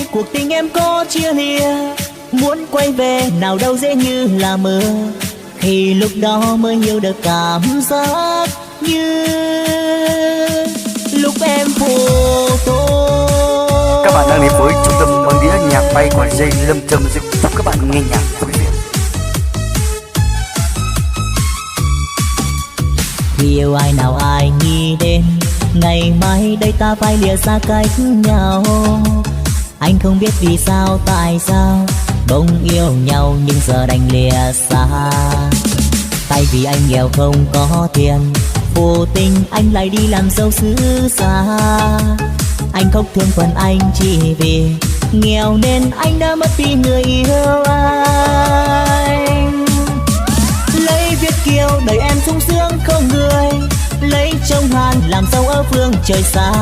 nay cuộc tình em có chia lìa, muốn quay về nào đâu dễ như là mơ. Thì lúc đó mới hiểu được cảm giác như lúc em phụ tôi. Các bạn đang đến với trung tâm băng đĩa nhạc bay của DJ Lâm Trầm Music. Chúc các bạn nghe nhạc vui vẻ. Khi yêu ai nào ai nghĩ đến ngày mai đây ta phải lìa xa cách nhau. Anh không biết vì sao tại sao bỗng yêu nhau nhưng giờ đành lìa xa. Tại vì anh nghèo không có tiền, vô tình anh lại đi làm dâu xứ xa. Anh khóc thương phần anh chỉ vì nghèo nên anh đã mất đi người yêu anh. Lấy Việt kiều đời em sung sướng không người, lấy chồng Hàn làm dâu ở phương trời xa.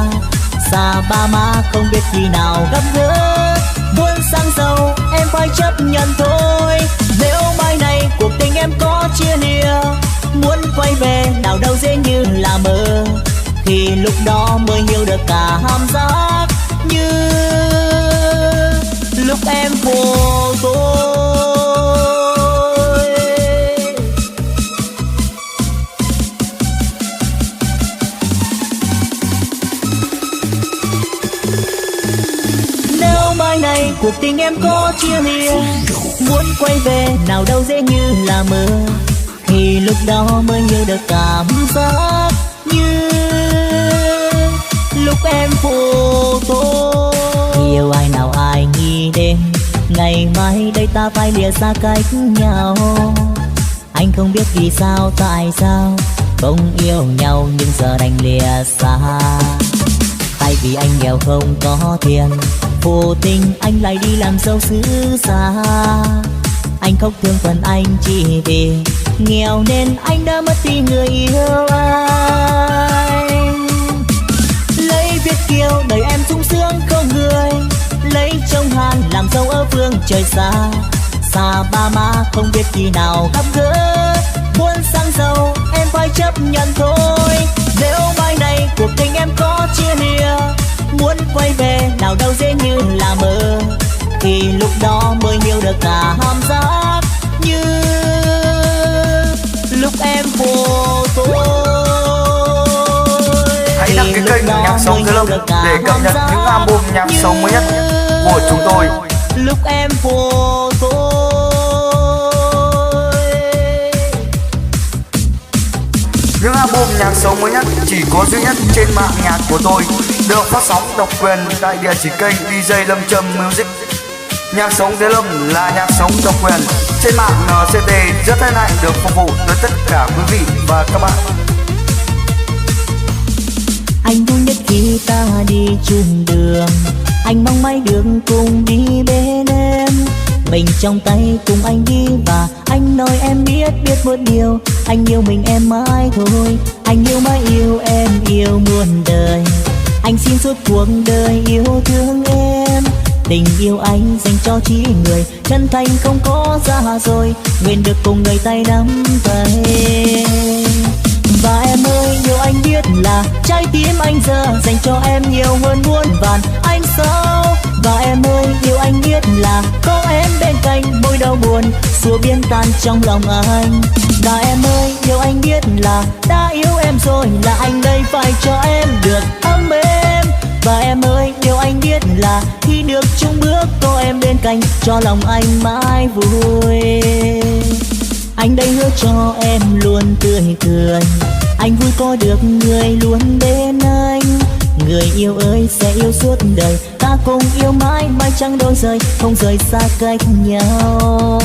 Xa ba má không biết khi nào gặp gỡ, buồn sang giàu em phải chấp nhận thôi. Nếu mai này cuộc tình em có chia lìa, muốn quay về nào đâu dễ như là mơ. Thì lúc đó mới hiểu được cả cảm giác như lúc em phụ tôi. Nếu mai này cuộc tình em có chia lìa, muốn quay về nào đâu dễ như là mơ. Thì lúc đó mới hiểu được cảm giác như lúc em phụ tôi. Yêu ai nào ai nghĩ đến ngày mai đây ta phải lìa xa cách nhau. Anh không biết vì sao tại sao không yêu nhau nhưng giờ đành lìa xa. Tại vì anh nghèo không có tiền, vô tình anh lại đi làm dâu xứ xa. Anh khóc thương phần anh chỉ vì nghèo nên anh đã mất đi người yêu anh. Lấy Việt kiều đời em sung sướng không người, lấy chồng Hàn làm dâu ở phương trời xa. Xa ba má không biết khi nào gặp gỡ, buồn sang giàu em phải chấp nhận thôi. Nếu mai này cuộc tình em có chia lìa, muốn quay về nào đâu dễ như là mơ. Thì lúc đó mới hiểu được cả cảm giác như lúc em phụ tôi. Hãy đăng ký kênh Nhạc Sống Thế Lâm để cập nhật những album nhạc sống mới nhất của chúng tôi. Lúc em phụ tôi. Những album nhạc sống mới nhất chỉ có duy nhất trên mạng nhạc của tôi, được phát sóng độc quyền tại địa chỉ kênh DJ Lâm Trầm Music. Nhạc sống Thế Lâm là nhạc sống độc quyền trên mạng NCT, rất hân hạnh được phục vụ tới tất cả quý vị và các bạn. Anh vui nhất khi ta đi chung đường, anh mong mãi được cùng đi bên em. Mình trong tay cùng anh đi và anh nói em biết một điều, anh yêu mình em mãi thôi. Anh yêu mãi yêu em yêu muôn đời, anh xin suốt cuộc đời yêu thương em. Tình yêu anh dành cho chỉ người chân thành không có giá rồi, nguyện được cùng người tay nắm tay. Và em ơi yêu anh biết là trái tim anh giờ dành cho em nhiều hơn muôn vàn anh sao. Và em ơi yêu anh biết là có em bên cạnh mỗi đau buồn xua biến tan trong lòng anh. Và em ơi yêu anh biết là đã yêu em rồi là anh đây phải cho em được ấm êm. Và em ơi yêu anh biết là khi được chung bước có em bên cạnh cho lòng anh mãi vui. Anh đây hứa cho em luôn tươi cười, anh vui có được người luôn bên anh. Người yêu ơi sẽ yêu suốt đời, ta cùng yêu mãi mãi chẳng đôi rời, không rời xa cách nhau.